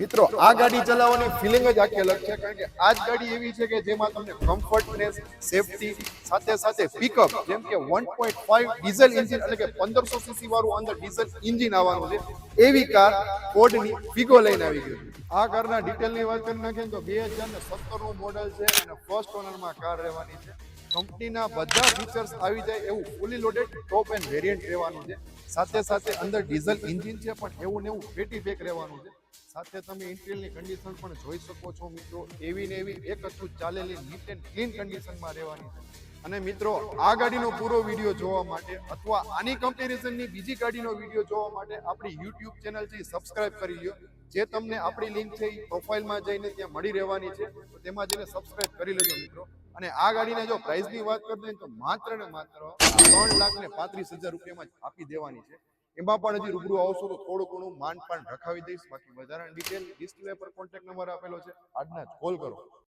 મિત્રો આ ગાડી ચલાવવાની ફિલિંગ જ આખી અલગ છે, કારણ કે આ જ ગાડી એવી છે કે જેમાં તમને કમ્ફર્ટનેસ, સેફટી સાથે સાથે પિકઅપ, જેમ કે 1.5 ડીઝલ એન્જિન એટલે કે 1500 સીસી વાળું અંદર ડીઝલ એન્જિન આવવાનું છે, એવી કાર ફોર્ડની ફિગો લઈને આવી ગઈ છે. આ કારના ડિટેલની વાત કરી નાખીએ તો 2017 નું મોડલ છે અને ફર્સ્ટ ઓનરમાં કાર રહેવાની છે. કંપનીના બધા ફીચર્સ આવી જાય એવું ફૂલી લોડેડ ટોપ એન્ડ વેરિયન્ટ રહેવાનું છે. સાથે સાથે અંદર ડીઝલ એન્જિન છે પણ એવું ને એવું પેટી પેક રહેવાનું છે. સાથે તમે ઇન્ટિરિયરની કન્ડિશન પણ જોઈ શકો છો મિત્રો, એવી ને એવી એક હતું ચાલેલી નીટ એન્ડ ક્લીન કન્ડિશનમાં રહેવાની છે. અને મિત્રો આ ગાડીનો પૂરો વિડીયો જોવા માટે અથવા આની કમ્પેરિઝનની બીજી ગાડીનો વિડીયો જોવા માટે આપણી યુટ્યુબ ચેનલ છે સબસ્ક્રાઇબ કરી લ્યો. જે તમને આપણી લિંક છે એ પ્રોફાઇલમાં જઈને ત્યાં મળી રહેવાની છે, તો તેમાં જઈને સબસ્ક્રાઇબ કરી લેજો મિત્રો. અને આ ગાડીને જો પ્રાઇસની વાત કરીએ તો માત્ર ને માત્ર 3,35,000 રૂપિયામાં જ આપી દેવાની છે. એમાં પણ હજી રૂબરૂ આવશો તો થોડું ઘણું માન પણ રખાવી દઈશ. બાકી વધારાની ડિટેલ ડિસ્પ્લે પર કોન્ટેક્ટ નંબર આપેલો છે, આજના જ કોલ કરો.